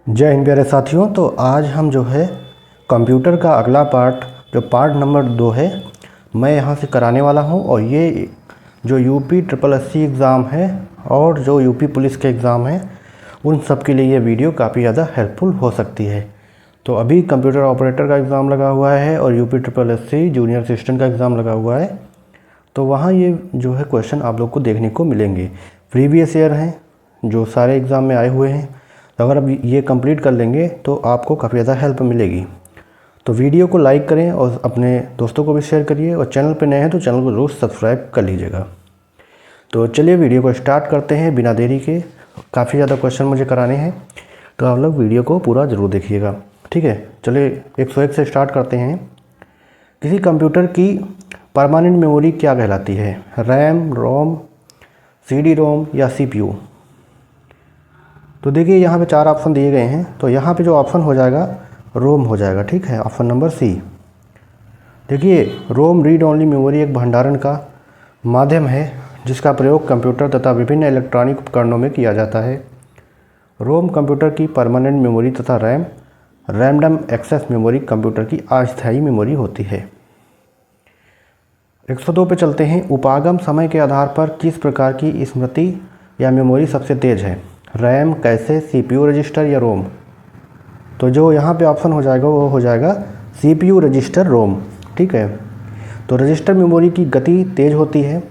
जय हिंद प्यारे साथियों। तो आज हम जो है कंप्यूटर का अगला पार्ट जो पार्ट नंबर 2 है मैं यहाँ से कराने वाला हूँ। और ये जो यूपी ट्रिपल एससी एग्ज़ाम है और जो यूपी पुलिस के एग्ज़ाम है उन सब के लिए ये वीडियो काफ़ी ज़्यादा हेल्पफुल हो सकती है। तो अभी कंप्यूटर ऑपरेटर का एग्ज़ाम लगा हुआ है और UP triple SC junior assistant का एग्ज़ाम लगा हुआ है। तो वहाँ ये जो है क्वेश्चन आप लोग को देखने को मिलेंगे, प्रीवियस ईयर हैं जो सारे एग्ज़ाम में आए हुए हैं। तो अगर अब ये कंप्लीट कर लेंगे तो आपको काफ़ी ज़्यादा हेल्प मिलेगी। तो वीडियो को लाइक करें और अपने दोस्तों को भी शेयर करिए, और चैनल पर नए हैं तो चैनल को ज़रूर सब्सक्राइब कर लीजिएगा। तो चलिए वीडियो को स्टार्ट करते हैं बिना देरी के। काफ़ी ज़्यादा क्वेश्चन मुझे कराने हैं तो आप लोग वीडियो को पूरा ज़रूर देखिएगा, ठीक है। चलिए 101 से स्टार्ट करते हैं। किसी कंप्यूटर की परमानेंट मेमोरी क्या कहलाती है? रैम, रोम, सीडी रोम या सीपीयू? तो देखिए यहाँ पे 4 ऑप्शन दिए गए हैं, तो यहाँ पे जो ऑप्शन हो जाएगा रोम हो जाएगा, ठीक है, ऑप्शन नंबर सी। देखिए रोम रीड ओनली मेमोरी एक भंडारण का माध्यम है जिसका प्रयोग कंप्यूटर तथा विभिन्न इलेक्ट्रॉनिक उपकरणों में किया जाता है। रोम कंप्यूटर की परमानेंट मेमोरी तथा RAM random access memory computer की अस्थायी मेमोरी होती है। 102 पे चलते हैं। उपागम समय के आधार पर किस प्रकार की स्मृति या मेमोरी सबसे तेज है? रैम, कैसे, सीपीयू रजिस्टर या रोम? तो जो यहाँ पे ऑप्शन हो जाएगा वो हो जाएगा सीपीयू रजिस्टर रोम, ठीक है। तो रजिस्टर मेमोरी की गति तेज होती है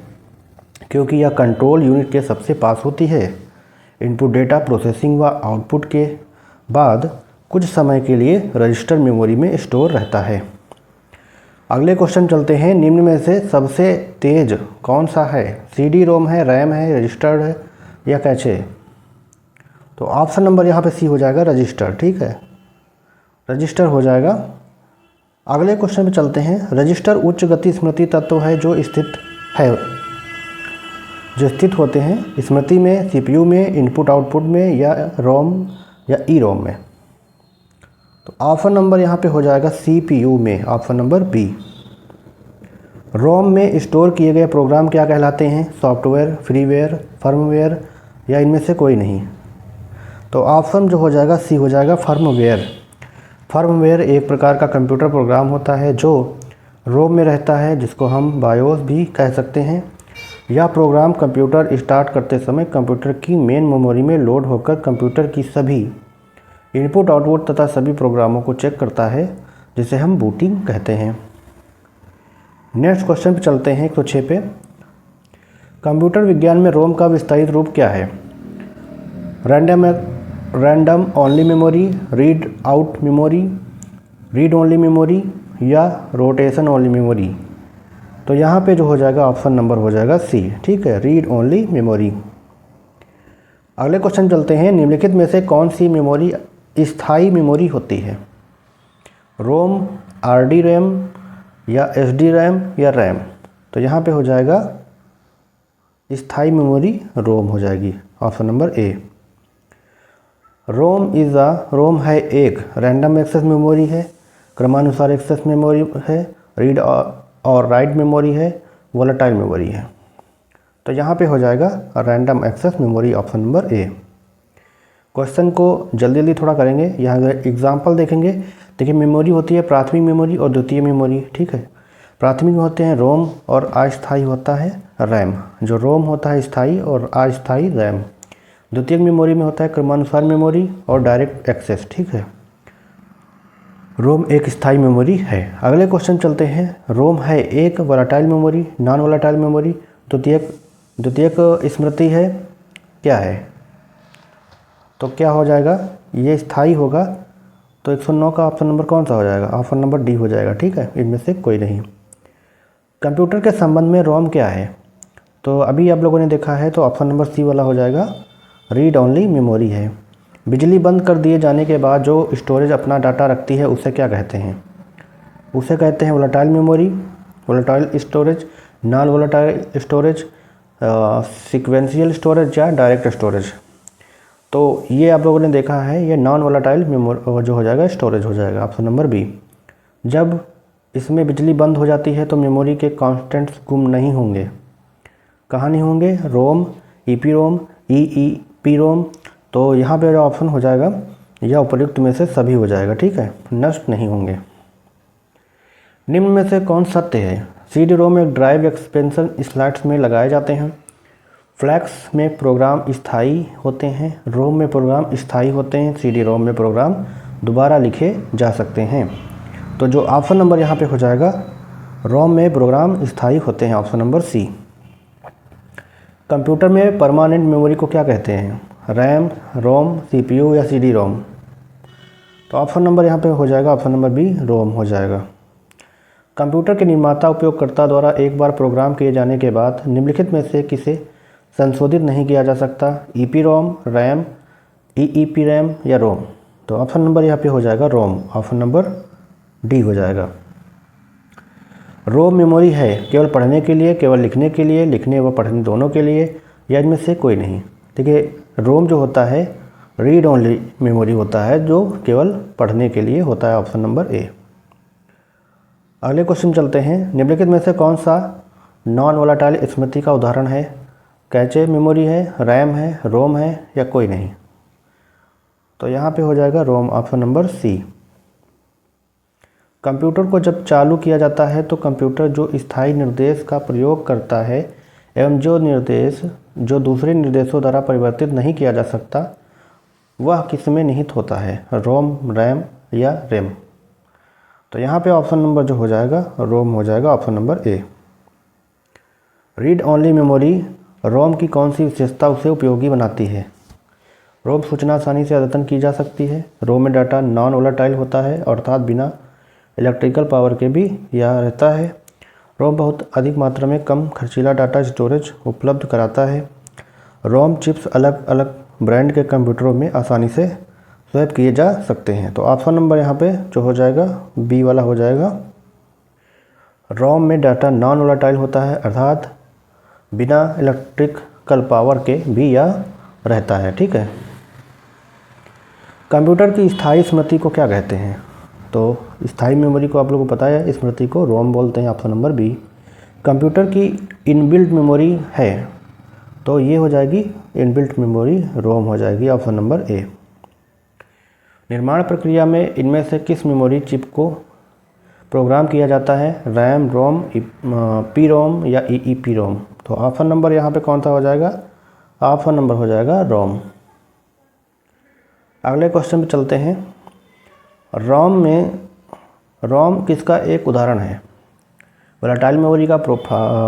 क्योंकि यह कंट्रोल यूनिट के सबसे पास होती है। इनपुट डेटा प्रोसेसिंग व आउटपुट के बाद कुछ समय के लिए रजिस्टर मेमोरी में स्टोर रहता है। अगले क्वेश्चन चलते हैं। निम्न में से सबसे तेज कौन सा है? सीडी रोम है, रैम है, रजिस्टर्ड है या कैचे? तो ऑप्शन नंबर यहाँ पे सी हो जाएगा, रजिस्टर, ठीक है, रजिस्टर हो जाएगा। अगले क्वेश्चन पे चलते हैं। रजिस्टर उच्च गति स्मृति तत्व है जो स्थित होते हैं स्मृति में, सीपीयू में, इनपुट आउटपुट में या रोम या ई रोम में? तो ऑप्शन नंबर यहाँ पे हो जाएगा सीपीयू में, ऑप्शन नंबर बी। रोम में स्टोर किए गए प्रोग्राम क्या कहलाते हैं? सॉफ्टवेयर, फ्रीवेयर, फर्मवेयर या इनमें से कोई नहीं? तो ऑप्शन जो हो जाएगा सी हो जाएगा, फर्मवेयर। फर्मवेयर एक प्रकार का कंप्यूटर प्रोग्राम होता है जो रोम में रहता है, जिसको हम बायोस भी कह सकते हैं। यह प्रोग्राम कंप्यूटर स्टार्ट करते समय कंप्यूटर की मेन मेमोरी में लोड होकर कंप्यूटर की सभी इनपुट आउटपुट तथा सभी प्रोग्रामों को चेक करता है, जिसे हम बूटिंग कहते हैं। नेक्स्ट क्वेश्चन पे चलते हैं 106 पे। कंप्यूटर विज्ञान में रोम का विस्तारित रूप क्या है? Random only memory, read out memory, read only memory या रोटेशन ओनली मेमोरी? तो यहाँ पे जो हो जाएगा ऑप्शन नंबर हो जाएगा सी, ठीक है, रीड ओनली मेमोरी। अगले क्वेश्चन चलते हैं। निम्नलिखित में से कौन सी मेमोरी स्थायी मेमोरी होती है? रोम, आरडी रैम या एसडी रैम या रैम? तो यहाँ पे हो जाएगा स्थायी मेमोरी रोम हो जाएगी, ऑप्शन नंबर ए। रोम है एक रैंडम एक्सेस मेमोरी है, क्रमानुसार एक्सेस मेमोरी है, रीड और राइट मेमोरी है, वोलेटाइल मेमोरी है। तो यहाँ पे हो जाएगा random access memory, option number A. Question को जल्दी जल्दी थोड़ा करेंगे। यहाँ अगर एग्जाम्पल देखेंगे, देखिए मेमोरी होती है प्राथमिक मेमोरी और द्वितीय मेमोरी, ठीक है। प्राथमिक में होते हैं रोम और अस्थायी होता है रैम। जो रोम होता है स्थायी और अस्थायी रैम। द्वितीय मेमोरी में होता है क्रमानुसार मेमोरी और डायरेक्ट एक्सेस, ठीक है। रोम एक स्थायी मेमोरी है। अगले क्वेश्चन चलते हैं। रोम है एक volatile memory, non volatile memory, द्वितीयक स्मृति है, क्या है? तो क्या हो जाएगा? ये स्थायी होगा, तो 109 का ऑप्शन नंबर कौन सा हो जाएगा? ऑप्शन नंबर डी हो जाएगा, ठीक है, इनमें से कोई नहीं। कंप्यूटर के संबंध में रोम क्या है? तो अभी आप लोगों ने देखा है, तो ऑप्शन नंबर सी वाला हो जाएगा, रीड ओनली मेमोरी है। बिजली बंद कर दिए जाने के बाद जो स्टोरेज अपना डाटा रखती है उसे क्या कहते हैं? उसे कहते हैं volatile memory, volatile storage, non volatile storage, sequential storage या डायरेक्ट स्टोरेज? तो ये आप लोगों ने देखा है, ये नॉन वोलेटाइल मेमोरी जो हो जाएगा स्टोरेज हो जाएगा, ऑप्शन नंबर बी। जब इसमें बिजली बंद हो जाती है तो मेमोरी के कॉन्स्टेंट्स गुम नहीं होंगे। कहाँ नहीं होंगे? रोम, ईपी रोम, ई पी रोम। तो यहाँ पे जो ऑप्शन हो जाएगा या उपर्युक्त में से सभी हो जाएगा, ठीक है, नष्ट नहीं होंगे। निम्न में से कौन सत्य है? CD रोम एक ड्राइव एक्सपेंशन स्लॉट्स में लगाए जाते हैं। फ्लैक्स में प्रोग्राम स्थायी होते हैं, रोम में प्रोग्राम स्थायी होते हैं, CD रोम में प्रोग्राम दोबारा लिखे जा सकते हैं। तो जो ऑप्शन नंबर यहाँ पे हो जाएगा, रोम में प्रोग्राम स्थायी होते हैं, ऑप्शन नंबर सी। कंप्यूटर में परमानेंट मेमोरी को क्या कहते हैं? रैम, रोम, CPU या CD रोम? तो ऑप्शन नंबर यहाँ पे हो जाएगा, ऑप्शन नंबर बी, रोम हो जाएगा। कंप्यूटर के निर्माता उपयोगकर्ता द्वारा एक बार प्रोग्राम किए जाने के बाद निम्नलिखित में से किसे संशोधित नहीं किया जा सकता? EPROM, रैम, EEPRAM या रोम? तो ऑप्शन नंबर यहाँ पे हो जाएगा रोम, ऑप्शन नंबर डी हो जाएगा। रोम मेमोरी है केवल पढ़ने के लिए, केवल लिखने के लिए, लिखने व पढ़ने दोनों के लिए, या इनमें से कोई नहीं? देखिए, रोम जो होता है रीड ओनली मेमोरी होता है, जो केवल पढ़ने के लिए होता है, ऑप्शन नंबर ए। अगले क्वेश्चन चलते हैं। निम्नलिखित में से कौन सा नॉन वोलेटाइल स्मृति का उदाहरण है? कैचे मेमोरी है, रैम है, रोम है या कोई नहीं? तो यहाँ पे हो जाएगा रोम, ऑप्शन नंबर सी। कंप्यूटर को जब चालू किया जाता है तो कंप्यूटर जो स्थायी निर्देश का प्रयोग करता है एवं जो निर्देश जो दूसरे निर्देशों द्वारा परिवर्तित नहीं किया जा सकता, वह किसमें निहित होता है? रोम, रैम या रैम? तो यहाँ पे ऑप्शन नंबर जो हो जाएगा रोम हो जाएगा, ऑप्शन नंबर ए। रीड ओनली मेमोरी रोम की कौन सी विशेषता उसे उपयोगी बनाती है? रोम सूचना आसानी से अद्यतन की जा सकती है, रोम में डाटा नॉन वोलेटाइल होता है अर्थात बिना इलेक्ट्रिकल पावर के भी यह रहता है, रोम बहुत अधिक मात्रा में कम खर्चीला डाटा स्टोरेज उपलब्ध कराता है, रोम चिप्स अलग अलग ब्रांड के कंप्यूटरों में आसानी से स्वैप किए जा सकते हैं। तो ऑप्शन नंबर यहाँ पे जो हो जाएगा बी वाला हो जाएगा। रोम में डाटा नॉन वोलेटाइल होता है अर्थात बिना इलेक्ट्रिकल पावर के भी यह रहता है, ठीक है। कंप्यूटर की स्थायी स्मृति को क्या कहते हैं? तो स्थायी मेमोरी को आप लोगों को पता है, स्मृति को रोम बोलते हैं, ऑप्शन नंबर बी। कंप्यूटर की इनबिल्ट मेमोरी है तो ये हो जाएगी इनबिल्ट मेमोरी, रोम हो जाएगी, ऑप्शन नंबर ए। निर्माण प्रक्रिया में इनमें से किस मेमोरी चिप को प्रोग्राम किया जाता है? रैम, रोम, PROM या EEPROM? तो ऑप्शन नंबर यहाँ पे कौन सा हो जाएगा? ऑप्शन नंबर हो जाएगा रोम। अगले क्वेश्चन पे चलते हैं। रोम किसका एक उदाहरण है? वोलेटाइल मेमोरी का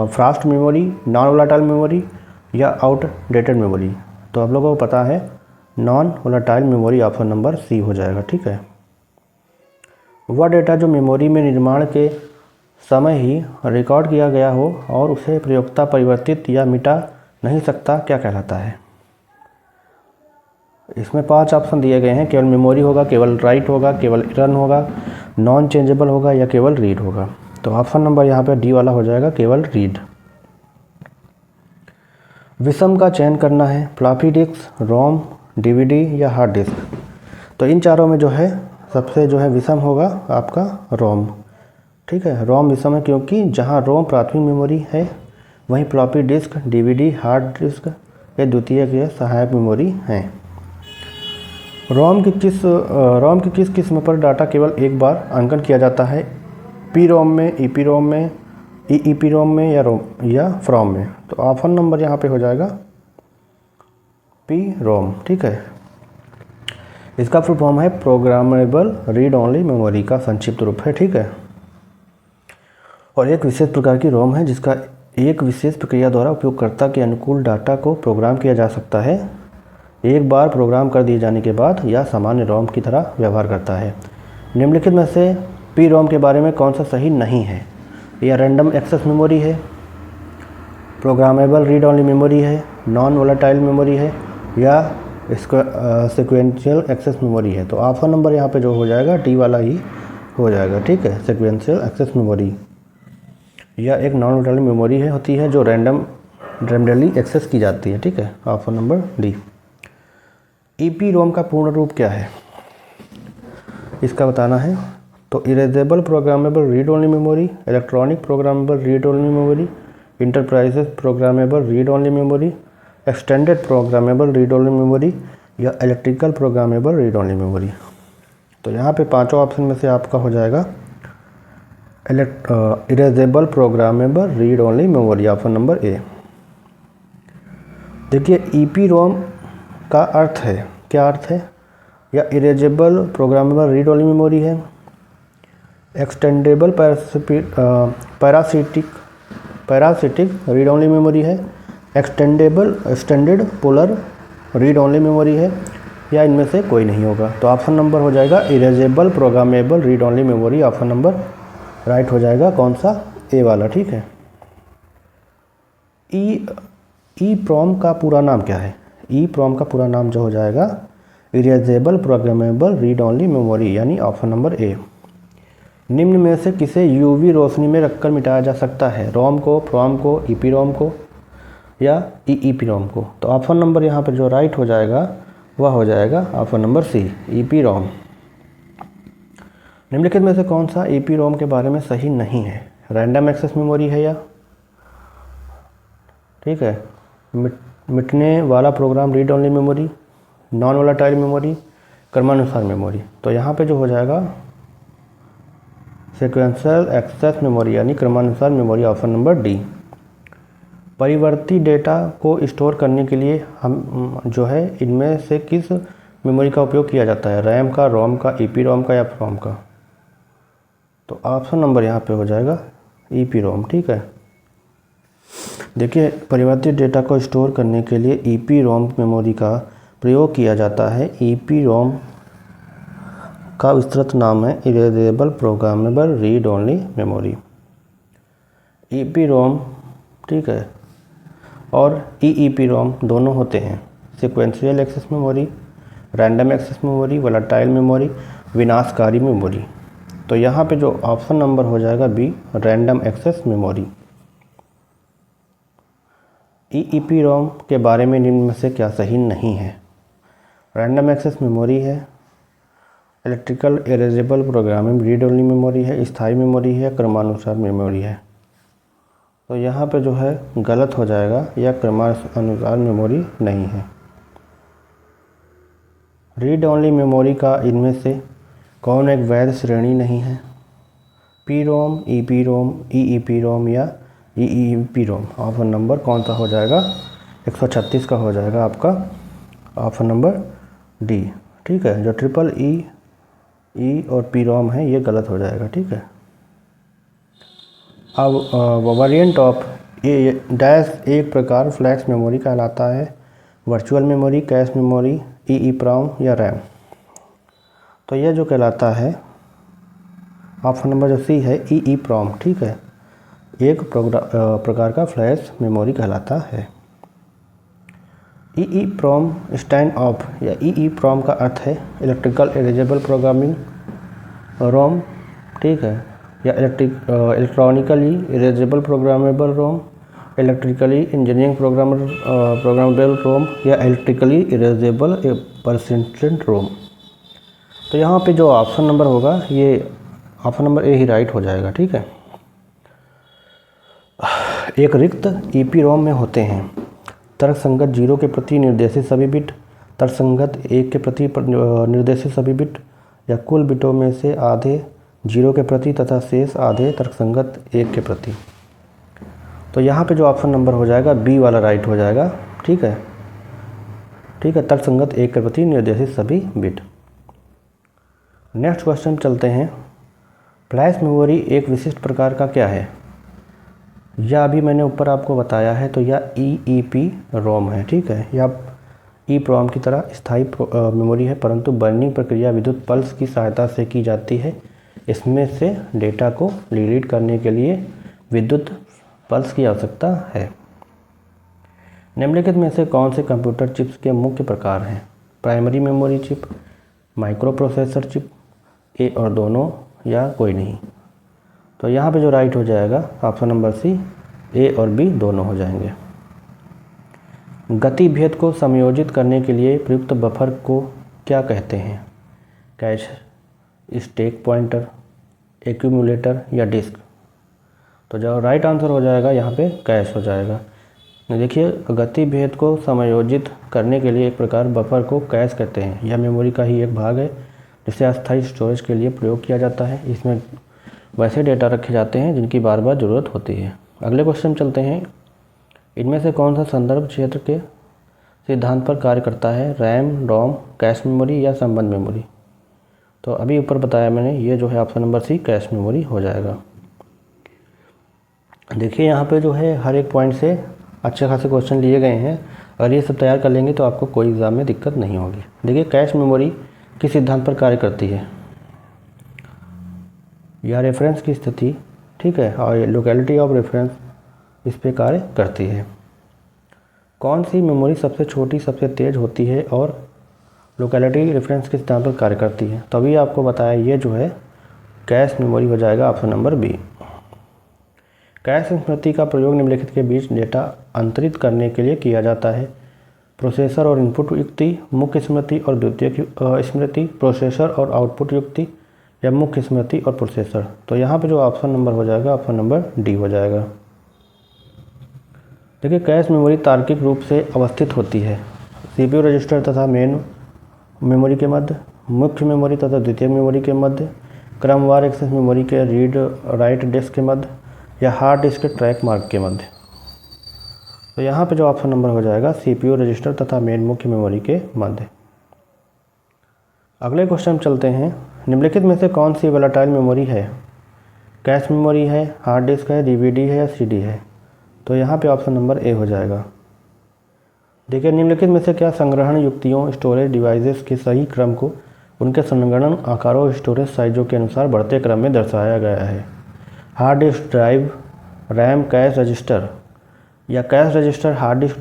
fast memory, non volatile memory या आउटडेटेड मेमोरी? तो आप लोगों को पता है non volatile memory, option number C हो जाएगा, ठीक है। वह डेटा जो मेमोरी में निर्माण के समय ही रिकॉर्ड किया गया हो और उसे प्रयोक्ता परिवर्तित या मिटा नहीं सकता, क्या कहलाता है? इसमें 5 ऑप्शन दिए गए हैं। केवल मेमोरी होगा, केवल राइट होगा, केवल रन होगा, नॉन चेंजेबल होगा या केवल रीड होगा? तो ऑप्शन नंबर यहाँ पे डी वाला हो जाएगा, केवल रीड। विषम का चयन करना है, फ्लॉपी डिस्क, रोम, DVD या हार्ड डिस्क? तो इन चारों में जो है सबसे जो है विषम होगा आपका रोम, ठीक है। रोम विषम है क्योंकि जहाँ रोम प्राथमिक मेमोरी है वहीं floppy disk, DVD, hard disk ये द्वितीयक या सहायक मेमोरी हैं। रोम की किस किस्म पर डाटा केवल एक बार अंकन किया जाता है? PROM में, EPROM में, EEPROM में या फ्रॉम में? तो ऑप्शन नंबर यहाँ पे हो जाएगा PROM, ठीक है। इसका फुल फॉर्म है प्रोग्रामेबल रीड ओनली मेमोरी का संक्षिप्त रूप है, ठीक है। और एक विशेष प्रकार की रोम है जिसका एक विशेष प्रक्रिया द्वारा उपयोगकर्ता के अनुकूल डाटा को प्रोग्राम किया जा सकता है। एक बार प्रोग्राम कर दिए जाने के बाद यह सामान्य रोम की तरह व्यवहार करता है। निम्नलिखित में से PROM के बारे में कौन सा सही नहीं है? यह रैंडम एक्सेस मेमोरी है, प्रोग्रामेबल रीड ओनली मेमोरी है, नॉन वोलेटाइल मेमोरी है या सीक्वेंशियल एक्सेस मेमोरी है? तो ऑप्शन नंबर यहाँ पे जो हो जाएगा डी वाला ही हो जाएगा, ठीक है। सीक्वेंशियल एक्सेस मेमोरी यह एक नॉन वोलेटाइल मेमोरी होती है जो रैंडमली एक्सेस की जाती है, ठीक है। Option number D. EPROM का पूर्ण रूप क्या है? इसका बताना है। तो erasable programmable read only memory, electronic programmable read only memory, enterprises programmable read only memory, extended programmable read only memory या electrical programmable read only memory. तो यहाँ पे पांचों ऑप्शन में से आपका हो जाएगा erasable programmable read only memory, option number A. देखिए ईपीरोम का अर्थ है, क्या अर्थ है? या erasable programmable read only memory है, extendable parasitic read only memory है, extended polar read only memory है, या इनमें से कोई नहीं होगा। तो ऑप्शन नंबर हो जाएगा erasable programmable read only memory, option number right हो जाएगा कौन सा? ए वाला। ठीक है। ई प्रॉम का पूरा नाम क्या है? ई प्रॉम का पूरा नाम जो हो जाएगा erasable programmable read only memory, यानी ऑप्शन नंबर ए। निम्न में से किसे यूवी रोशनी में रखकर मिटाया जा सकता है? रोम को, प्रॉम को, ईपीरोम को या ईपीरोम को? तो ऑप्शन नंबर यहाँ पर जो राइट हो जाएगा वह हो जाएगा ऑप्शन नंबर सी, ईपीरोम। निम्नलिखित में से कौन सा ईपीरोम के बारे में सही नहीं है? रैंडम एक्सेस मेमोरी है या, ठीक है, मिटने वाला program read only memory, non volatile memory, क्रमानुसार मेमोरी। तो यहाँ पे जो हो जाएगा सीक्वेंशियल एक्सेस मेमोरी यानी क्रमानुसार मेमोरी, ऑप्शन नंबर डी। परिवर्ती डेटा को स्टोर करने के लिए हम जो है इनमें से किस मेमोरी का उपयोग किया जाता है? रैम का, रोम का, ईपीरोम का या प्रॉम का? तो ऑप्शन नंबर यहाँ पे हो जाएगा ईपीरोम। ठीक है। देखिए परिवर्तित डेटा को स्टोर करने के लिए ईपीरोम मेमोरी का प्रयोग किया जाता है। ईपीरोम का विस्तृत नाम है erasable programmable read only memory. EPROM, ठीक है, और ईईपीरोम दोनों होते हैं sequential access memory, random access memory, volatile memory, विनाशकारी मेमोरी। तो यहाँ पे जो ऑप्शन नंबर हो जाएगा B, random access memory. EEPROM के बारे में निम्न में से क्या सही नहीं है? रैंडम एक्सेस मेमोरी है, electrical erasable programmable read only memory है, स्थायी मेमोरी है, क्रमानुसार मेमोरी है। तो यहाँ पे जो है गलत हो जाएगा, या क्रमानुसार मेमोरी नहीं है। रीड ओनली मेमोरी का इनमें से कौन एक वैध श्रेणी नहीं है? पीरोम, ईपीरोम, ईईपीरोम या ईईपीरोम? ऑप्शन नंबर कौन सा हो जाएगा? 136 का हो जाएगा आपका ऑप्शन नंबर डी। ठीक है। जो ट्रिपल ई और पीरोम है ये गलत हो जाएगा। ठीक है। अब वेरिएंट ऑफ ए डैश एक प्रकार फ्लैश मेमोरी कहलाता है, virtual memory, cache memory, EEPROM या रैम? तो यह जो कहलाता है ऑप्शन नंबर जो सी है ईईप्रॉम। ठीक है। एक प्रकार का फ्लैश मेमोरी कहलाता है। ईईप्रॉम स्टैंड ऑफ या ईईप्रॉम का अर्थ है इलेक्ट्रिकल इरेजेबल प्रोग्रामिंग रोम, ठीक है, या इलेक्ट्रॉनिकली इरेजेबल प्रोग्रामेबल रोम, इलेक्ट्रिकली इंजीनियरिंग प्रोग्रामेबल रोम या इलेक्ट्रिकली इरेजेबल परसिस्टेंट रोम। तो यहाँ पे जो ऑप्शन नंबर होगा ये ऑप्शन नंबर ए ही राइट हो जाएगा। ठीक है। एक रिक्त ईपीरोम में होते हैं तर्कसंगत 0 के प्रति निर्देशित सभी बिट, तर्कसंगत 1 के प्रति निर्देशित सभी बिट, या कुल बिटों में से आधे 0 के प्रति तथा शेष आधे तर्कसंगत 1 के प्रति। तो यहाँ पे जो ऑप्शन नंबर हो जाएगा बी वाला राइट हो जाएगा। ठीक है। ठीक है, तर्कसंगत 1 के प्रति निर्देशित सभी बिट। नेक्स्ट क्वेश्चन चलते हैं। फ्लैश मेमोरी एक विशिष्ट प्रकार का क्या है? या अभी मैंने ऊपर आपको बताया है, तो यह ईईपीरोम है। ठीक है। या ईप्रोम की तरह स्थायी मेमोरी है, परंतु बर्निंग प्रक्रिया विद्युत पल्स की सहायता से की जाती है। इसमें से डेटा को रीड करने के लिए विद्युत पल्स की आवश्यकता है। निम्नलिखित में से कौन से कंप्यूटर चिप्स के मुख्य प्रकार हैं? Primary memory chip, microprocessor chip, A और दोनों या कोई नहीं? तो यहाँ पे जो राइट हो जाएगा ऑप्शन नंबर सी, ए और बी दोनों हो जाएंगे। गति भेद को समायोजित करने के लिए प्रयुक्त बफर को क्या कहते हैं? कैश, स्टैक पॉइंटर, एक्यूमुलेटर या डिस्क? तो जो राइट आंसर हो जाएगा यहाँ पे कैश हो जाएगा। देखिए, गति भेद को समायोजित करने के लिए एक प्रकार बफर को कैश कहते हैं। यह मेमोरी का ही एक भाग है जिसे अस्थायी स्टोरेज के लिए प्रयोग किया जाता है। इसमें वैसे डेटा रखे जाते हैं जिनकी बार बार ज़रूरत होती है। अगले क्वेश्चन चलते हैं। इनमें से कौन सा संदर्भ क्षेत्र के सिद्धांत पर कार्य करता है? रैम, रोम, कैश मेमोरी या संबंध मेमोरी? तो अभी ऊपर बताया मैंने, ये जो है option number C cache memory हो जाएगा। देखिए, यहाँ पे जो है हर एक पॉइंट से अच्छे खासे क्वेश्चन लिए गए हैं। अगर ये सब तैयार कर लेंगे तो आपको कोई एग्ज़ाम में दिक्कत नहीं होगी। देखिए, कैश मेमोरी किस सिद्धांत पर कार्य करती है? या रेफरेंस की स्थिति, ठीक है, और लोकेलिटी ऑफ रेफरेंस इस पे कार्य करती है। कौन सी मेमोरी सबसे छोटी, सबसे तेज़ होती है और लोकेलिटी रेफरेंस के सिद्धांत पर कार्य करती है? तो अभी आपको बताया, ये जो है कैश मेमोरी हो जाएगा ऑप्शन नंबर बी। कैश स्मृति का प्रयोग निम्नलिखित के बीच डेटा अंतरित करने के लिए किया जाता है? प्रोसेसर और इनपुट युक्ति, मुख्य स्मृति और द्वितीयक स्मृति, प्रोसेसर और आउटपुट युक्ति, या मुख्य स्मृति और प्रोसेसर? तो यहाँ पे जो ऑप्शन नंबर हो जाएगा ऑप्शन नंबर डी हो जाएगा। देखिए, कैश मेमोरी तार्किक रूप से अवस्थित होती है सीपीयू रजिस्टर तथा मेन मेमोरी के मध्य, मुख्य मेमोरी तथा द्वितीयक मेमोरी के मध्य, क्रमवार एक्सेस मेमोरी के रीड राइट डिस्क के मध्य, या हार्ड डिस्क के ट्रैक मार्ग के मध्य? तो यहाँ पे जो ऑप्शन नंबर हो जाएगा सीपीयू रजिस्टर तथा मेन मुख्य मेमोरी के मध्य। अगले क्वेश्चन चलते हैं। निम्नलिखित में से कौन सी वोलेटाइल मेमोरी है? कैश मेमोरी है, हार्ड डिस्क है, डीवीडी है या सीडी है? तो यहाँ पे ऑप्शन नंबर ए हो जाएगा। देखिए, निम्नलिखित में से क्या संग्रहण युक्तियों, स्टोरेज डिवाइसेस के सही क्रम को उनके संगणन आकारों, स्टोरेज साइजों के अनुसार बढ़ते क्रम में दर्शाया गया है? Hard disk drive, RAM, cache register, या cache register, hard disk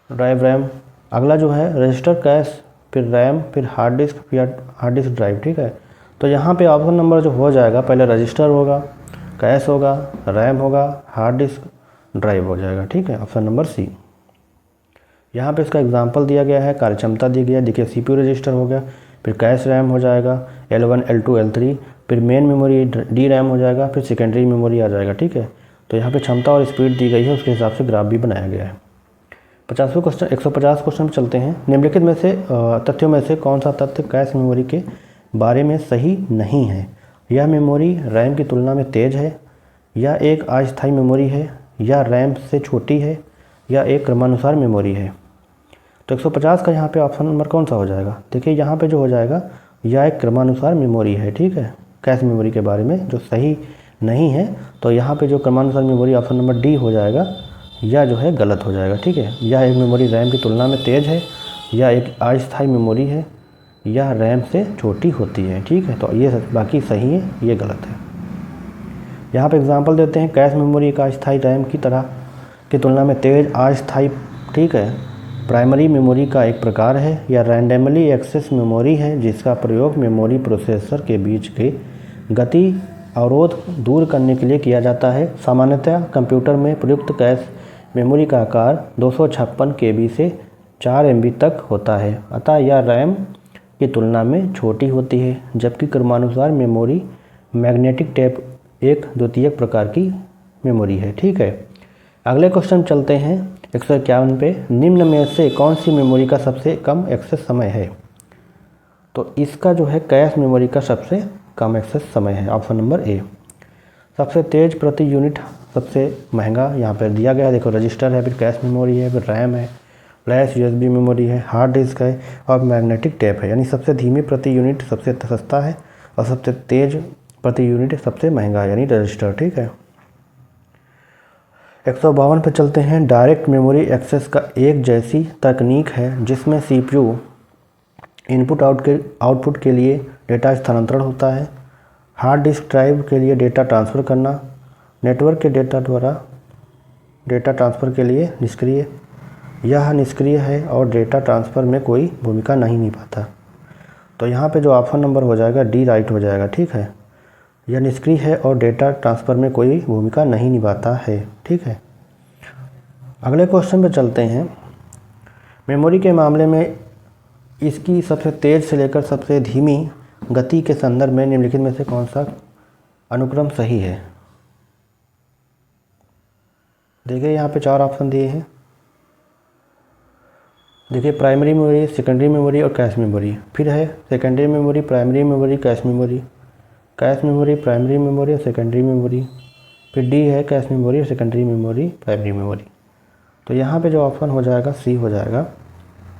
drive RAM? अगला जो है रजिस्टर, कैश, फिर रैम, फिर हार्ड डिस्क, फिर हार्ड डिस्क ड्राइव, ठीक है। तो यहाँ पे ऑप्शन नंबर जो हो जाएगा, पहले रजिस्टर होगा, कैश होगा, रैम होगा, हार्ड डिस्क ड्राइव हो जाएगा, ठीक है, ऑप्शन नंबर सी। यहाँ पे इसका एग्जांपल दिया गया है, कार्यक्षमता दी गई है। देखिए, सीपीयू रजिस्टर हो गया, फिर कैश रैम हो जाएगा L1, L2, L3, फिर मेन मेमोरी डी रैम हो जाएगा, फिर सेकेंडरी मेमोरी आ जाएगा, ठीक है। तो यहाँ पे क्षमता और स्पीड दी गई है, उसके हिसाब से ग्राफ भी बनाया गया है। 50वें क्वेश्चन 150 क्वेश्चन पे चलते हैं। निम्नलिखित में से तथ्यों में से कौन सा तथ्य कैश मेमोरी के बारे में सही नहीं है? यह मेमोरी रैम की तुलना में तेज़ है, या एक अस्थायी मेमोरी है, या रैम से छोटी है, या एक क्रमानुसार मेमोरी है? तो 150 का यहाँ पे ऑप्शन नंबर कौन सा हो जाएगा? देखिए, यहाँ पे जो हो जाएगा, यह एक क्रमानुसार मेमोरी है, ठीक है, कैश मेमोरी के बारे में जो सही नहीं है। तो यहाँ पे जो क्रमानुसार मेमोरी ऑप्शन नंबर डी हो जाएगा, यह जो है गलत हो जाएगा, ठीक है। यह एक मेमोरी रैम की तुलना में तेज़ है, या एक अस्थायी मेमोरी है, यह रैम से छोटी होती है, ठीक है। तो ये बाकी सही है, ये गलत है। यहाँ पे एग्जांपल देते हैं, कैश मेमोरी एक अस्थायी रैम की तरह की तुलना में तेज़ अस्थायी, ठीक है, प्राइमरी मेमोरी का एक प्रकार है, या रैंडमली एक्सेस मेमोरी है जिसका प्रयोग मेमोरी प्रोसेसर के बीच के गति अवरोध दूर करने के लिए किया जाता है। सामान्यतः कंप्यूटर में प्रयुक्त कैश मेमोरी का आकार 256 KB से 4 MB तक होता है, अतः यह रैम की तुलना में छोटी होती है, जबकि क्रमानुसार मेमोरी मैग्नेटिक टेप एक द्वितीयक प्रकार की मेमोरी है, ठीक है। अगले क्वेश्चन चलते हैं 151 पे। निम्न में से कौन सी मेमोरी का सबसे कम एक्सेस समय है? तो इसका जो है कैश मेमोरी का सबसे कम एक्सेस समय है, ऑप्शन नंबर ए। सबसे तेज़ प्रति यूनिट, सबसे महंगा यहाँ पर दिया गया है। देखो, रजिस्टर है, फिर कैश मेमोरी है, फिर रैम है, फ्लैश USB मेमोरी है, हार्ड डिस्क है और मैग्नेटिक टेप है। यानी सबसे धीमी प्रति यूनिट सबसे सस्ता है, और सबसे तेज़ प्रति यूनिट सबसे महंगा है, यानी रजिस्टर, ठीक है। 152 पर चलते हैं। डायरेक्ट मेमोरी एक्सेस का एक जैसी तकनीक है जिसमें CPU इनपुट आउटपुट के लिए डेटा स्थानांतरण होता है, हार्ड डिस्क ड्राइव के लिए डेटा ट्रांसफ़र करना, नेटवर्क के डेटा द्वारा डेटा ट्रांसफ़र के लिए निष्क्रिय, यह निष्क्रिय है और डेटा ट्रांसफ़र में कोई भूमिका नहीं निभाता। तो यहाँ पे जो ऑप्शन नंबर हो जाएगा डी राइट हो जाएगा, ठीक है। यह निष्क्रिय है और डेटा ट्रांसफ़र में कोई भूमिका नहीं निभाता है, ठीक है। अगले क्वेश्चन पे चलते हैं। मेमोरी के मामले में इसकी सबसे तेज़ से लेकर सबसे धीमी गति के संदर्भ में निम्नलिखित में से कौन सा अनुक्रम सही है? देखिए यहाँ पे 4 ऑप्शन दिए हैं। देखिए प्राइमरी मेमोरी, सेकेंडरी मेमोरी और कैश मेमोरी। फिर है secondary memory, primary memory, cache memory, cache memory, primary memory और सेकेंडरी मेमोरी। फिर डी है कैश मेमोरी और सेकेंडरी मेमोरी, प्राइमरी मेमोरी। तो यहाँ पे जो ऑप्शन हो जाएगा सी हो जाएगा,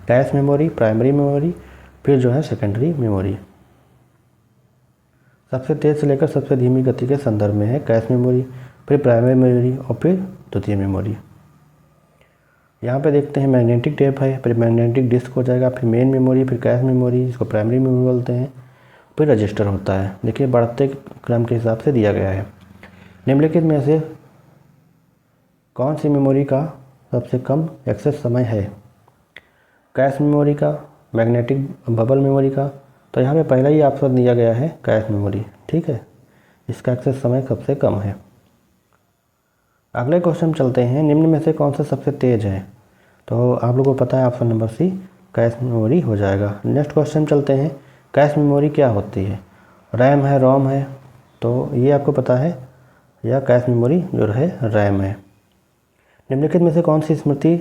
कैश मेमोरी, प्राइमरी मेमोरी, फिर जो है सेकेंडरी मेमोरी। सबसे तेज़ से लेकर सबसे धीमी गति के संदर्भ में है कैश मेमोरी, फिर प्राइमरी मेमोरी और फिर द्वितीय मेमोरी। यहाँ पे देखते हैं मैग्नेटिक टेप है, फिर मैग्नेटिक डिस्क हो जाएगा, फिर मेन मेमोरी, फिर कैश मेमोरी जिसको प्राइमरी मेमोरी बोलते हैं, फिर रजिस्टर होता है। देखिए बढ़ते क्रम के हिसाब से दिया गया है। निम्नलिखित में से कौन सी मेमोरी का सबसे कम एक्सेस समय है? कैश मेमोरी का, मैग्नेटिक बबल मेमोरी का। तो यहाँ पे पहला ही ऑप्शन दिया गया है कैश मेमोरी, ठीक है, इसका एक्सेस समय सबसे कम है। अगले क्वेश्चन चलते हैं, निम्न में से कौन सा सबसे तेज़ है? तो आप लोगों को पता है option number C cache memory हो जाएगा। नेक्स्ट क्वेश्चन चलते हैं, कैश मेमोरी क्या होती है? रैम है, रोम है? तो ये आपको पता है, या कैश मेमोरी जो है रैम है। निम्नलिखित में से कौन सी स्मृति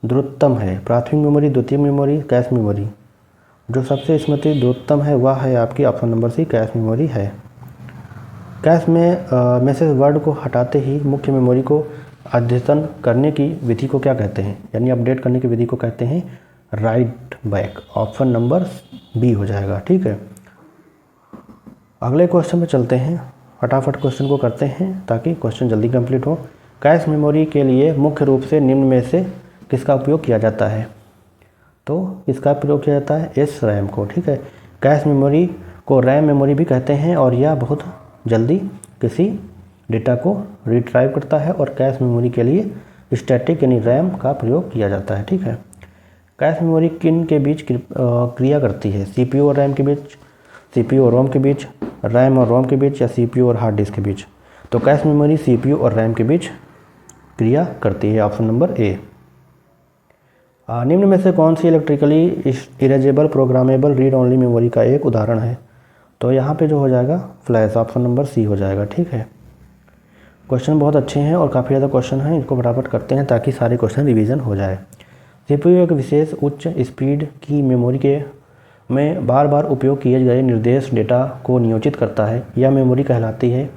द्रुततम है? प्राथमिक मेमोरी, द्वितीय मेमोरी, कैश मेमोरी? जो सबसे स्मृति द्रुततम है वह है आपकी option number C cache memory है। कैश में मैसेज वर्ड को हटाते ही मुख्य मेमोरी को अद्यतन करने की विधि को क्या कहते हैं? यानी अपडेट करने की विधि को कहते हैं write back. Option number B हो जाएगा, ठीक है। अगले क्वेश्चन में चलते हैं, फटाफट क्वेश्चन को करते हैं ताकि क्वेश्चन जल्दी कंप्लीट हो। कैश मेमोरी के लिए मुख्य रूप से निम्न में से किसका उपयोग किया जाता है? तो इसका प्रयोग किया जाता है एस रैम को, ठीक है। कैश मेमोरी को रैम मेमोरी भी कहते हैं और यह बहुत जल्दी किसी डेटा को रिट्राइव करता है, और कैश मेमोरी के लिए स्टैटिक यानी रैम का प्रयोग किया जाता है, ठीक है। कैश मेमोरी किन के बीच क्रिया करती है? सीपीयू और रैम के बीच, सीपीयू और रोम के बीच, रैम और रोम के बीच, या सीपीयू और हार्ड डिस्क के बीच? तो कैश मेमोरी सीपीयू और रैम के बीच क्रिया करती है, ऑप्शन नंबर ए। निम्न में से कौन सी electrically erasable programmable read only memory का एक उदाहरण है? तो यहाँ पे जो हो जाएगा फ्लैश, ऑप्शन नंबर सी हो जाएगा, ठीक है। क्वेश्चन बहुत अच्छे हैं और काफ़ी ज़्यादा क्वेश्चन हैं, इनको फटाफट करते हैं ताकि सारे क्वेश्चन रिवीजन हो जाए। सीपीयू एक विशेष उच्च स्पीड की मेमोरी के में बार बार उपयोग किए गए निर्देश डेटा को नियोजित करता है, यह मेमोरी कहलाती है।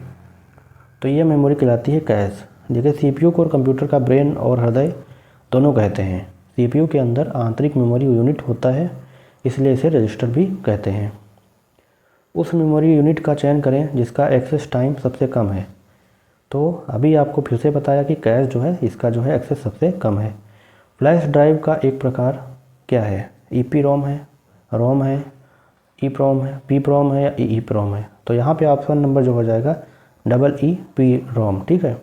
तो यह मेमोरी कहलाती है कैश। देखिए सीपीयू को कंप्यूटर का ब्रेन और हृदय दोनों कहते हैं। सीपीयू के अंदर आंतरिक मेमोरी यूनिट होता है, इसलिए इसे रजिस्टर भी कहते हैं। उस मेमोरी यूनिट का चयन करें जिसका एक्सेस टाइम सबसे कम है। तो अभी आपको फिर से बताया कि कैश जो है इसका जो है एक्सेस सबसे कम है। फ्लैश ड्राइव का एक प्रकार क्या है? ईपीरोम है, रोम है, ईप्रोम है, पीप्रोम है या ईप्रोम है? तो यहाँ पे ऑप्शन नंबर जो हो जाएगा डबल ई पी रोम, ठीक है।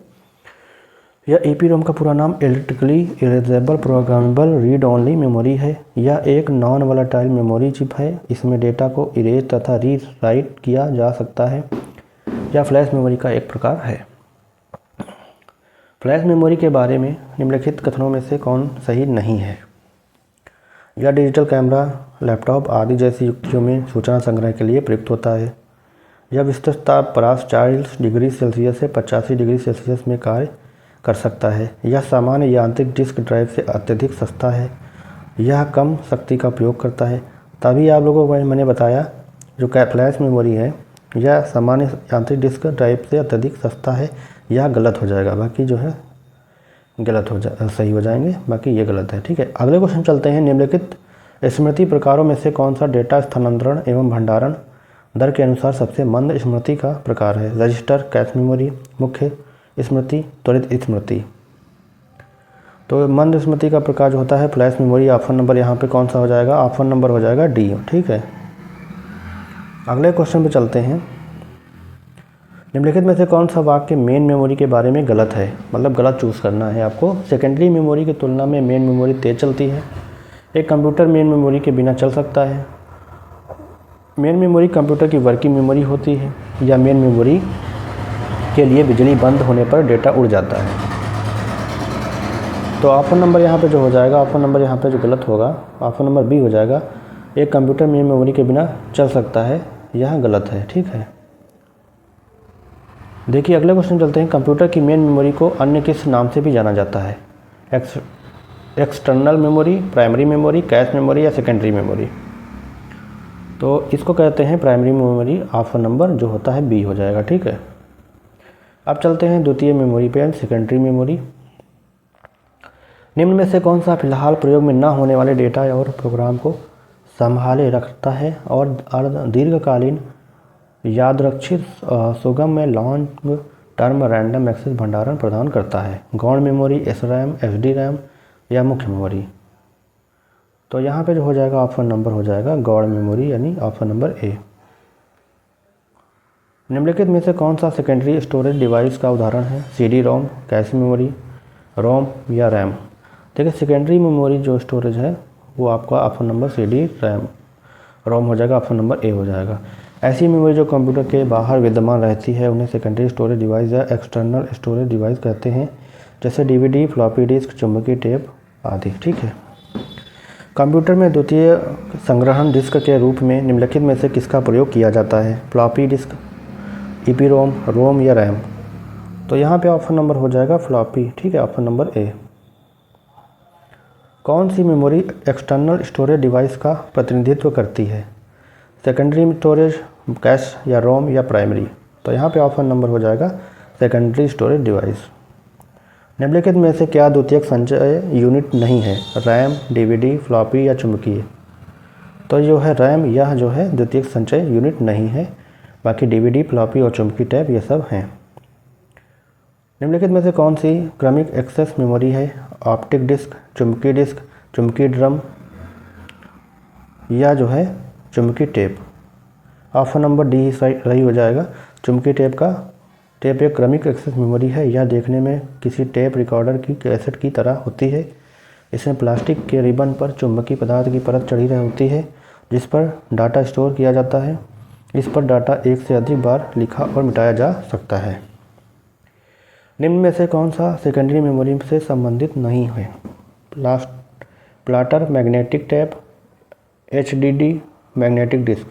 यह ईपीरोम का पूरा नाम electrically erasable programmable read only memory है। यह एक नॉन वोलेटाइल मेमोरी चिप है। इसमें डेटा को इरेज तथा री राइट किया जा सकता है। यह फ्लैश मेमोरी का एक प्रकार है। फ्लैश मेमोरी के बारे में निम्नलिखित कथनों में से कौन सही नहीं है? यह डिजिटल कैमरा, लैपटॉप आदि जैसी युक्तियों में सूचना संग्रह के लिए प्रयुक्त होता है। यह विस्तृत ताप 40 डिग्री सेल्सियस से 85 डिग्री सेल्सियस में कार्य कर सकता है। यह सामान्य यांत्रिक डिस्क ड्राइव से अत्यधिक सस्ता है। यह कम शक्ति का उपयोग करता है। तभी आप लोगों को मैंने बताया जो फ्लैश मेमोरी है यह सामान्य यांत्रिक डिस्क ड्राइव से अत्यधिक सस्ता है। यह गलत हो जाएगा, बाकी जो है गलत हो सही हो जाएंगे, बाकी ये गलत है, ठीक है। अगले क्वेश्चन चलते हैं, निम्नलिखित स्मृति प्रकारों में से कौन सा डेटा स्थानांतरण एवं भंडारण दर के अनुसार सबसे मंद स्मृति का प्रकार है? रजिस्टर, कैश मेमोरी, मुख्य स्मृति, त्वरित स्मृति? तो मंद स्मृति का प्रकार जो होता है फ्लैश मेमोरी। ऑप्शन नंबर यहाँ पे कौन सा हो जाएगा? ऑप्शन नंबर हो जाएगा डी, ठीक है। अगले क्वेश्चन पे चलते हैं, निम्नलिखित में से कौन सा वाक्य मेन मेमोरी के बारे में गलत है? मतलब गलत चूज़ करना है आपको। सेकेंडरी मेमोरी की तुलना में मेन मेमोरी तेज चलती है। एक कंप्यूटर मेन मेमोरी के बिना चल सकता है। मेन मेमोरी कंप्यूटर की वर्किंग मेमोरी होती है, या मेन मेमोरी के लिए बिजली बंद होने पर डेटा उड़ जाता है। तो ऑप्शन नंबर यहाँ पे जो हो जाएगा, ऑप्शन नंबर यहाँ पे जो गलत होगा ऑप्शन नंबर बी हो जाएगा। एक कंप्यूटर मेन मेमोरी के बिना चल सकता है, यह गलत है, ठीक है। देखिए अगले क्वेश्चन चलते हैं। कंप्यूटर की मेन मेमोरी को अन्य किस नाम से भी जाना जाता है? External memory, primary memory, cache memory या सेकेंडरी मेमोरी? तो इसको कहते हैं प्राइमरी मेमोरी। ऑप्शन नंबर जो होता है बी हो जाएगा। ठीक है, अब चलते हैं द्वितीय मेमोरी पे, सेकेंडरी मेमोरी। निम्न में से कौन सा फिलहाल प्रयोग में न होने वाले डेटा और प्रोग्राम को संभाले रखता है और दीर्घकालीन यादरक्षित सुगम में लॉन्ग टर्म रैंडम एक्सेस भंडारण प्रदान करता है? गौण मेमोरी, SRAM, SD-RAM या मुख्य मेमोरी? तो यहाँ पे जो हो जाएगा ऑप्शन नंबर हो जाएगा गौण मेमोरी, यानी ऑप्शन नंबर ए। निम्नलिखित में से कौन सा सेकेंडरी स्टोरेज डिवाइस का उदाहरण है? CD-ROM, कैश मेमोरी, रोम या रैम? देखिए सेकेंडरी मेमोरी जो स्टोरेज है वो आपका ऑप्शन नंबर CD-RAM, रोम हो जाएगा, ऑप्शन नंबर ए हो जाएगा। ऐसी मेमोरी जो कंप्यूटर के बाहर विद्यमान रहती है उन्हें सेकेंडरी स्टोरेज डिवाइस या एक्सटर्नल स्टोरेज डिवाइस कहते हैं, जैसे DVD, फ्लॉपी डिस्क, चुंबकीय टेप आदि। ठीक है, कंप्यूटर में द्वितीय संग्रहण डिस्क के रूप में निम्नलिखित में से किसका प्रयोग किया जाता है? फ्लॉपी डिस्क, EPROM, रोम या रैम? तो यहाँ पे ऑप्शन नंबर हो जाएगा फ्लॉपी। ठीक है, ऑप्शन नंबर ए। कौन सी मेमोरी एक्सटर्नल स्टोरेज डिवाइस का प्रतिनिधित्व करती है? सेकेंडरी स्टोरेज, कैश या रोम या प्राइमरी? तो यहाँ पे ऑप्शन नंबर हो जाएगा सेकेंडरी स्टोरेज डिवाइस। निम्नलिखित में से क्या द्वितीयक संचय यूनिट नहीं है? रैम, DVD, फ्लॉपी या चुंबकीय? तो जो है रैम यह जो है द्वितीयक संचय यूनिट नहीं है, बाकी DVD, फ्लॉपी और चुंबकीय टैप ये सब हैं। निम्नलिखित में से कौन सी क्रमिक एक्सेस मेमोरी है? ऑप्टिक डिस्क, चुंबकीय डिस्क, चुंबकीय ड्रम या जो है चुंबकीय टेप? ऑप्शन नंबर डी सही हो जाएगा। चुंबकीय टेप एक क्रमिक एक्सेस मेमोरी है। यह देखने में किसी टेप रिकॉर्डर की कैसेट की तरह होती है। इसमें प्लास्टिक के रिबन पर चुंबकीय पदार्थ की परत चढ़ी रही होती है जिस पर डाटा स्टोर किया जाता है। इस पर डाटा एक से अधिक बार लिखा और मिटाया जा सकता है। निम्न में से कौन सा सेकेंडरी मेमोरी से संबंधित नहीं है? Platter, magnetic tape, HDD, magnetic disk?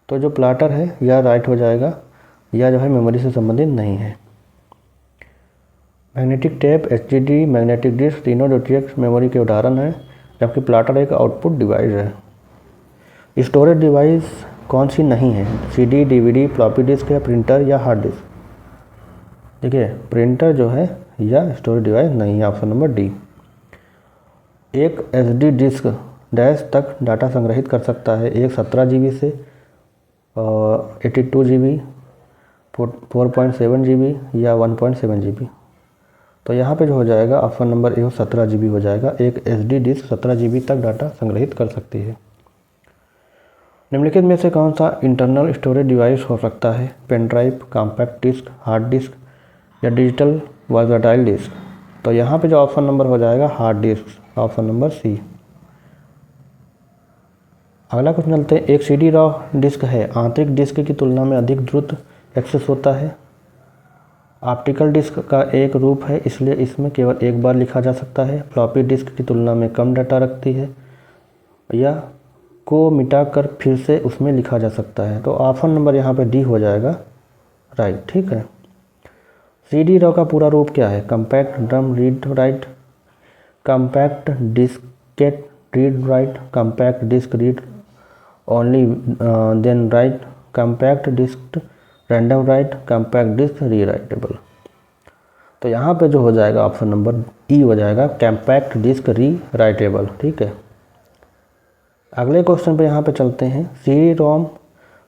तो जो प्लाटर है यह राइट हो जाएगा, यह जो है मेमोरी से संबंधित नहीं है। Magnetic tape, HDD, magnetic disc तीनों द्वितीयक मेमोरी के उदाहरण हैं, जबकि प्लाटर एक आउटपुट डिवाइस है। स्टोरेज डिवाइस कौन सी नहीं है? CD, DVD, फ्लॉपी डिस्क या प्रिंटर या हार्ड डिस्क? देखिए प्रिंटर जो है यह स्टोरेज डिवाइस नहीं है, ऑप्शन नंबर डी। एक SD डिस्क डैश तक डाटा संग्रहित कर सकता है। एक 17 GB से 82 GB, 4.7 GB या 1.7 GB? तो यहाँ पे जो हो जाएगा ऑप्शन नंबर ए 17 GB हो जाएगा। एक SD डिस्क 17 GB तक डाटा संग्रहित कर सकती है। निम्नलिखित में से कौन सा इंटरनल स्टोरेज डिवाइस हो सकता है? Pen drive, compact disk, hard disk या डिजिटल वर्सटाइल डिस्क? तो यहाँ पे जो ऑप्शन नंबर हो जाएगा hard disk, option number C. अगला क्वेश्चन चलते हैं। एक CD-ROM डिस्क है, आंतरिक डिस्क की तुलना में अधिक द्रुत एक्सेस होता है। ऑप्टिकल डिस्क का एक रूप है, इसलिए इसमें केवल एक बार लिखा जा सकता है। फ्लॉपी डिस्क की तुलना में कम डाटा रखती है या को मिटाकर फिर से उसमें लिखा जा सकता है। तो ऑप्शन नंबर यहाँ पे डी हो जाएगा राइट। ठीक है, CD-ROM का पूरा रूप क्या है? Compact drum read write, compact diskette read write, compact disk read only then write, compact disk random write, compact disk rewritable? तो यहाँ पे जो हो जाएगा ऑप्शन नंबर ई हो जाएगा, कंपैक्ट डिस्क री राइटेबल। ठीक है, अगले क्वेश्चन पे यहाँ पे चलते हैं। CD-ROM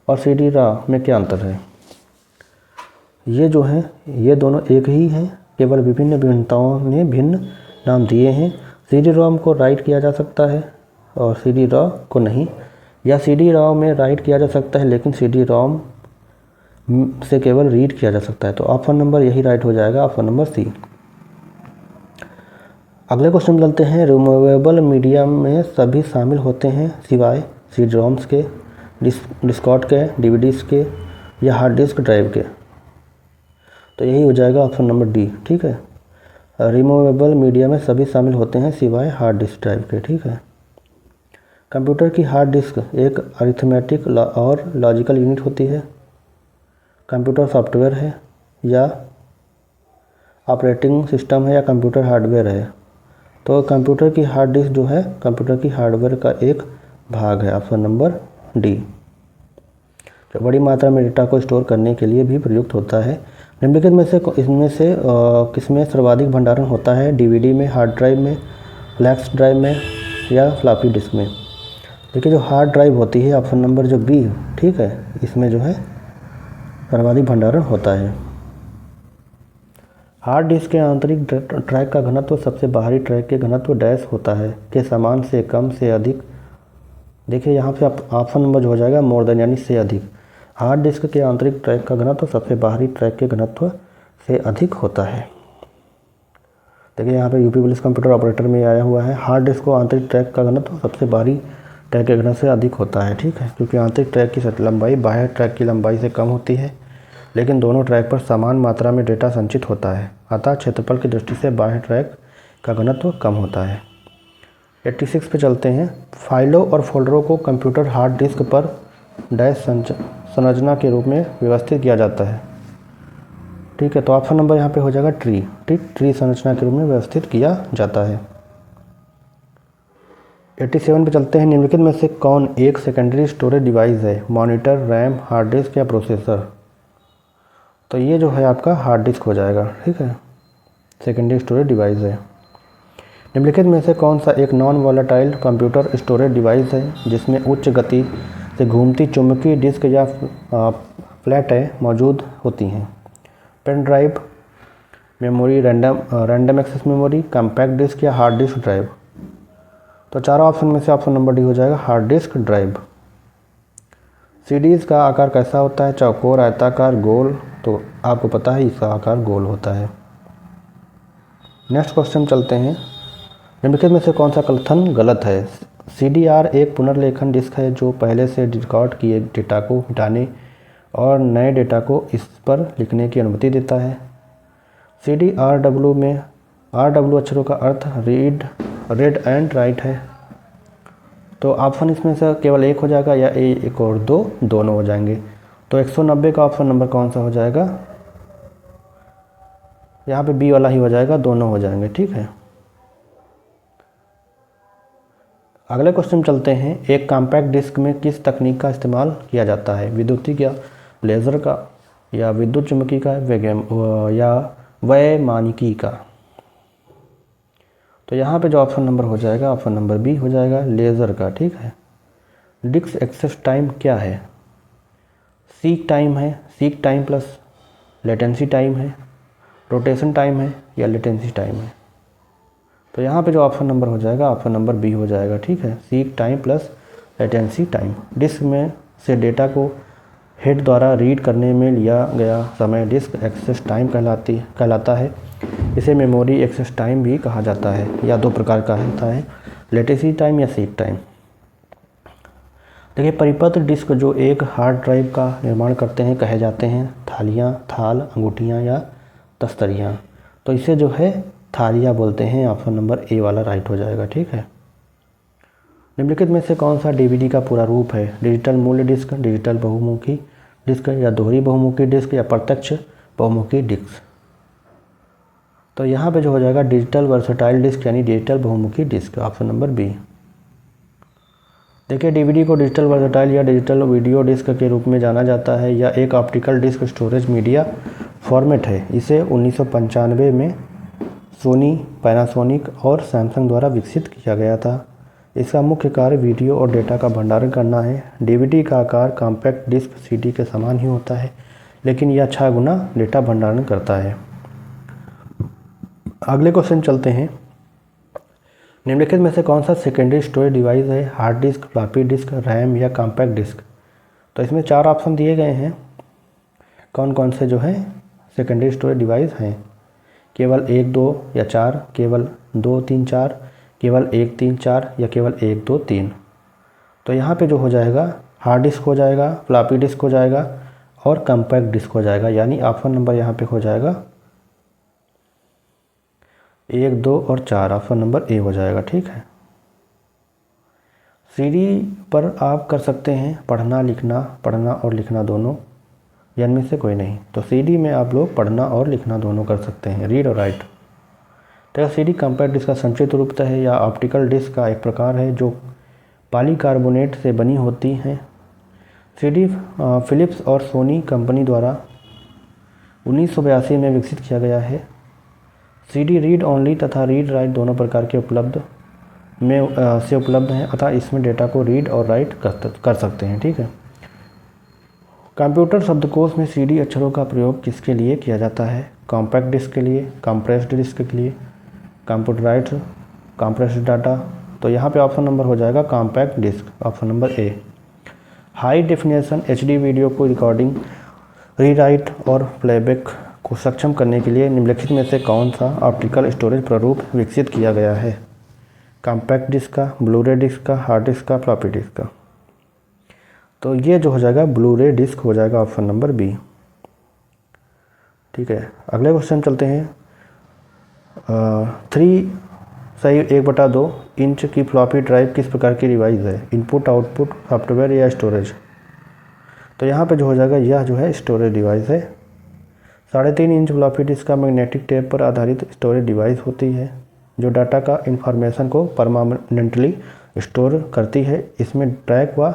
और CD-ROM में क्या अंतर है? ये जो है ये दोनों एक ही हैं, केवल विभिन्न भिन्नताओं ने भिन्न नाम दिए हैं। CD-ROM को राइट किया जा सकता है और CD-ROM को नहीं, या CD-ROM में राइट किया जा सकता है लेकिन CD-ROM से केवल रीड किया जा सकता है। तो ऑप्शन नंबर यही राइट हो जाएगा, ऑप्शन नंबर सी। अगले क्वेश्चन चलते हैं। रिमूवेबल मीडिया में सभी शामिल होते हैं सिवाय CD-ROMs के, डिस्कॉट के, DVDs के या हार्ड डिस्क ड्राइव के? तो यही हो जाएगा ऑप्शन नंबर डी। ठीक है, रिमूवेबल मीडिया में सभी शामिल होते हैं सिवाय हार्ड डिस्क ड्राइव के। ठीक है, कंप्यूटर की हार्ड डिस्क एक अरिथमेटिक और लॉजिकल यूनिट होती है। कंप्यूटर सॉफ्टवेयर है या ऑपरेटिंग सिस्टम है या कंप्यूटर हार्डवेयर है। तो कंप्यूटर की हार्ड डिस्क जो है कंप्यूटर की हार्डवेयर का एक भाग है, ऑप्शन नंबर डी। जो बड़ी मात्रा में डेटा को स्टोर करने के लिए भी प्रयुक्त होता है। निम्नलिखित में से इसमें से किसमें सर्वाधिक भंडारण होता है? डीवीडी में, हार्ड ड्राइव में, फ्लैश ड्राइव में या फ्लॉपी डिस्क में? देखिए जो हार्ड ड्राइव होती है, ऑप्शन नंबर जो बी, ठीक है, इसमें जो है सर्वाधिक भंडारण होता है। हार्ड डिस्क के आंतरिक ट्रैक का घनत्व सबसे बाहरी ट्रैक के घनत्व डैश होता है के समान से कम से अधिक। देखिए यहाँ पे ऑप्शन नंबर जो हो जाएगा मोर देन, यानी से अधिक। हार्ड डिस्क के आंतरिक ट्रैक का घनत्व सबसे बाहरी ट्रैक के घनत्व से अधिक होता है। देखिए यहाँ पे यूपी पुलिस कंप्यूटर ऑपरेटर में आया हुआ है, हार्ड डिस्क को आंतरिक ट्रैक का घनत्व सबसे बाहरी ट्रैक के घनत्व से अधिक होता है, ठीक है, क्योंकि आंतरिक ट्रैक की लंबाई बाह्य ट्रैक की लंबाई से कम होती है, लेकिन दोनों ट्रैक पर समान मात्रा में डेटा संचित होता है, अतः क्षेत्रफल की दृष्टि से बाह्य ट्रैक का घनत्व कम होता है। 86 पे चलते हैं। फाइलों और फोल्डरों को कंप्यूटर हार्ड डिस्क पर डैश संरचना के रूप में व्यवस्थित किया जाता है, ठीक है, तो ऑप्शन नंबर यहाँ पे हो जाएगा ट्री, ठीक, ट्री संरचना के रूप में व्यवस्थित किया जाता है। 87 पे चलते हैं। निम्नलिखित में से कौन एक सेकेंडरी स्टोरेज डिवाइस है? मॉनिटर, रैम, हार्ड डिस्क या प्रोसेसर? तो ये जो है आपका हार्ड डिस्क हो जाएगा, ठीक है, सेकेंडरी स्टोरेज डिवाइस है। निम्नलिखित में से कौन सा एक non volatile computer storage device है जिसमें उच्च गति से घूमती चुंबकीय डिस्क या फ्लैटें मौजूद होती हैं? Pen drive, memory, random access memory, compact disk या हार्ड डिस्क ड्राइव? तो चारों ऑप्शन में से ऑप्शन नंबर डी हो जाएगा हार्ड डिस्क ड्राइव। सीडीज़ का आकार कैसा होता है? चौकोर, आयताकार, गोल? तो आपको पता है इसका आकार गोल होता है। नेक्स्ट क्वेश्चन चलते हैं। निम्नलिखित में से कौन सा कथन गलत है? CDR एक पुनर्लेखन डिस्क है जो पहले से रिकॉर्ड किए डेटा को मिटाने और नए डेटा को इस पर लिखने की अनुमति देता है। CDRW में RW अक्षरों का अर्थ रेड एंड राइट है। तो ऑप्शन इसमें से केवल एक हो जाएगा या एक और दो, दोनों हो जाएंगे। तो 190 का ऑप्शन नंबर कौन सा हो जाएगा? यहाँ पे बी वाला ही हो जाएगा, दोनों हो जाएंगे, ठीक है। अगले क्वेश्चन चलते हैं। एक कॉम्पैक्ट डिस्क में किस तकनीक का इस्तेमाल किया जाता है? विद्युतीय का, लेज़र का, या विद्युत चुम्बकीय का, या वैमानिकी का? तो यहाँ पे जो ऑप्शन नंबर हो जाएगा ऑप्शन नंबर बी हो जाएगा, लेज़र का, ठीक है। डिस्क एक्सेस टाइम क्या है? सीक टाइम है, seek time plus latency time है, रोटेशन टाइम है या लेटेंसी टाइम है? तो यहाँ पे जो ऑप्शन नंबर हो जाएगा ऑप्शन नंबर बी हो जाएगा, ठीक है, seek time plus latency time. Disk में से डेटा को हेड द्वारा रीड करने में लिया गया समय डिस्क एक्सेस टाइम कहलाता है। इसे मेमोरी एक्सेस टाइम भी कहा जाता है, या दो प्रकार का होता है, लेटेंसी टाइम या सीक टाइम। देखिए परिपत्र डिस्क जो एक हार्ड ड्राइव का निर्माण करते हैं कहे जाते हैं थालियाँ, थाल, अंगूठियाँ या तस्तरियाँ। तो इसे जो है थालियाँ बोलते हैं, ऑप्शन नंबर ए वाला राइट हो जाएगा, ठीक है। निम्नलिखित में से कौन सा डीवीडी का पूरा रूप है? डिजिटल मूल्य डिस्क, डिजिटल बहुमुखी डिस्क, या दोहरी बहुमुखी डिस्क, या प्रत्यक्ष बहुमुखी डिस्क? तो यहाँ पे जो हो जाएगा डिजिटल वर्सेटाइल डिस्क, यानी डिजिटल बहुमुखी डिस्क, ऑप्शन नंबर बी। देखिए डीवीडी को डिजिटल वर्सेटाइल या डिजिटल वीडियो डिस्क के रूप में जाना जाता है, या एक optical disk storage media format है। इसे 1995 में सोनी, पैनासोनिक और सैमसंग द्वारा विकसित किया गया था। इसका मुख्य कार्य वीडियो और डेटा का भंडारण करना है। डीवीडी का आकार कॉम्पैक्ट डिस्क सीडी के समान ही होता है, लेकिन यह 6 गुना डेटा भंडारण करता है। अगले क्वेश्चन चलते हैं। निम्नलिखित में से कौन सा सेकेंडरी स्टोरेज डिवाइस है? Hard disc, floppy disk, RAM या कॉम्पैक्ट डिस्क? तो इसमें 4 ऑप्शन दिए गए हैं, कौन कौन से जो है सेकेंडरी स्टोरेज डिवाइस हैं। केवल 1, 2 या 4, केवल 2, 3, 4, केवल 1, 3, 4 या केवल 1, 2, 3? तो यहाँ पे जो हो जाएगा हार्ड डिस्क हो जाएगा, फ्लॉपी डिस्क हो जाएगा और कॉम्पैक्ट डिस्क हो जाएगा, यानी ऑप्शन नंबर यहाँ पे हो जाएगा 1, 2 और 4, ऑप्शन नंबर ए हो जाएगा, ठीक है। सीडी पर आप कर सकते हैं पढ़ना और लिखना दोनों, या इनमें से कोई नहीं। तो CD में आप लोग पढ़ना और लिखना दोनों कर सकते हैं, रीड और राइट। तो CD कॉम्पैक्ट डिस्क का संक्षिप्त रूप है या ऑप्टिकल डिस्क का एक प्रकार है जो पॉलीकार्बोनेट से बनी होती हैं। CD फिलिप्स और सोनी कंपनी द्वारा 1982 में विकसित किया गया है। CD रीड ओनली तथा रीड राइट दोनों प्रकार के उपलब्ध हैं, अतः इसमें डेटा को रीड और राइट कर सकते हैं। ठीक है। कंप्यूटर शब्दकोश में CD अक्षरों का प्रयोग किसके लिए किया जाता है? कॉम्पैक्ट डिस्क के लिए, कंप्रेस्ड डिस्क के लिए, कंप्यूटराइज्ड कंप्रेस्ड डाटा। तो यहाँ पे ऑप्शन नंबर हो जाएगा compact disk, option number A. High definition HD video को रिकॉर्डिंग, रीराइट और प्लेबैक को सक्षम करने के लिए निम्नलिखित में से कौन सा ऑप्टिकल स्टोरेज प्रारूप विकसित किया गया है? कॉम्पैक्ट डिस्क का, ब्लू-रे डिस्क का, हार्ड डिस्क का, फ्लॉपी डिस्क का। तो ये जो हो जाएगा ब्लू-रे डिस्क हो जाएगा, ऑप्शन नंबर बी। ठीक है, अगले क्वेश्चन चलते हैं। 3/1/2 इंच की फ्लॉपी ड्राइव किस प्रकार की डिवाइस है? इनपुट, आउटपुट, सॉफ्टवेयर या स्टोरेज? तो यहाँ पे जो हो जाएगा यह जो है स्टोरेज डिवाइस है। 3.5 इंच फ्लॉपी डिस्क का मैग्नेटिक टेप पर आधारित स्टोरेज डिवाइस होती है जो डाटा का इंफॉर्मेशन को परमानेंटली स्टोर करती है। इसमें ट्रैक व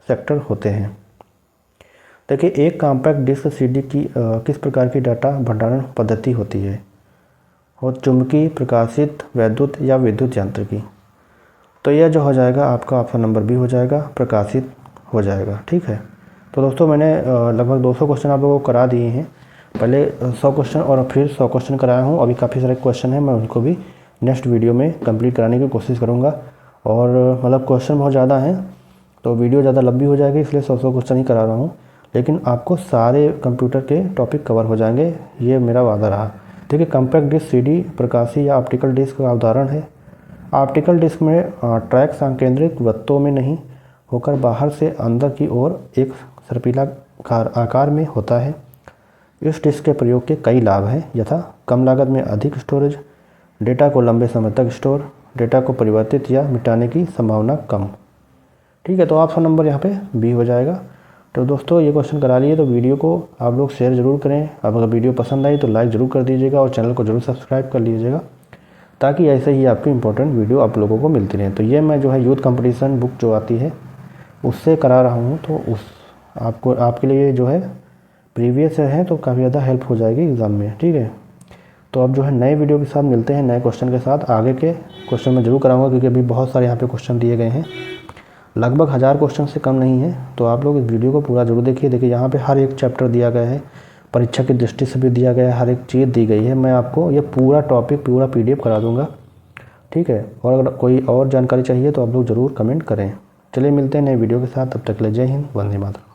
सेक्टर होते हैं। देखिए, एक कॉम्पैक्ट डिस्क CD की किस प्रकार की डाटा भंडारण पद्धति होती है? और चुंबकीय, प्रकाशित, वैद्युत या विद्युत यांत्रिकी? तो यह जो हो जाएगा आपका ऑप्शन नंबर बी हो जाएगा, प्रकाशित हो जाएगा। ठीक है। तो दोस्तों मैंने लगभग 200 क्वेश्चन आप लोगों को करा दिए हैं। पहले 100 क्वेश्चन और फिर 100 क्वेश्चन कराया हूँ। अभी काफ़ी सारे क्वेश्चन हैं, मैं उनको भी नेक्स्ट वीडियो में कंप्लीट कराने की कोशिश करूँगा। और मतलब क्वेश्चन बहुत ज़्यादा हैं तो वीडियो ज़्यादा लंबी हो जाएगी, इसलिए 100 क्वेश्चन ही करा रहा हूँ। लेकिन आपको सारे कंप्यूटर के टॉपिक कवर हो जाएंगे, ये मेरा वादा रहा। ठीक है। कॉम्पैक्ट डिस्क CD प्रकाशीय या ऑप्टिकल डिस्क का उदाहरण है। ऑप्टिकल डिस्क में ट्रैक संकेंद्रित वृत्तों में नहीं होकर बाहर से अंदर की ओर एक सर्पिला आकार में होता है। इस डिस्क के प्रयोग के कई लाभ हैं, यथा कम लागत में अधिक स्टोरेज, डेटा को लंबे समय तक स्टोर, डेटा को परिवर्तित या मिटाने की संभावना कम। ठीक है। तो ऑप्शन नंबर यहाँ पे बी हो जाएगा। तो दोस्तों ये क्वेश्चन करा लिए, तो वीडियो को आप लोग शेयर ज़रूर करें। अब अगर वीडियो पसंद आई तो लाइक ज़रूर कर दीजिएगा और चैनल को ज़रूर सब्सक्राइब कर लीजिएगा, ताकि ऐसे ही आपकी इंपॉर्टेंट वीडियो आप लोगों को मिलती रहे। तो ये मैं जो है यूथ कंपटीशन बुक जो आती है उससे करा रहा हूँ, तो उस आपको आपके लिए जो है प्रीवियस है तो काफ़ी ज़्यादा हेल्प हो जाएगी एग्ज़ाम में। ठीक है। तो अब जो है नए वीडियो के साथ मिलते हैं, नए क्वेश्चन के साथ। आगे के क्वेश्चन मैं ज़रूर कराऊंगा क्योंकि अभी बहुत सारे यहाँ पे क्वेश्चन दिए गए हैं, लगभग 1000 क्वेश्चन से कम नहीं है। तो आप लोग इस वीडियो को पूरा जरूर देखिए। देखिए यहाँ पे हर एक चैप्टर दिया गया है, परीक्षा की दृष्टि से भी दिया गया है, हर एक चीज़ दी गई है। मैं आपको ये पूरा टॉपिक पूरा PDF करा दूँगा। ठीक है। और अगर कोई और जानकारी चाहिए तो आप लोग ज़रूर कमेंट करें। चलिए मिलते हैं नए वीडियो के साथ, तब तक के लिए जय हिंद, वंदे मातरम।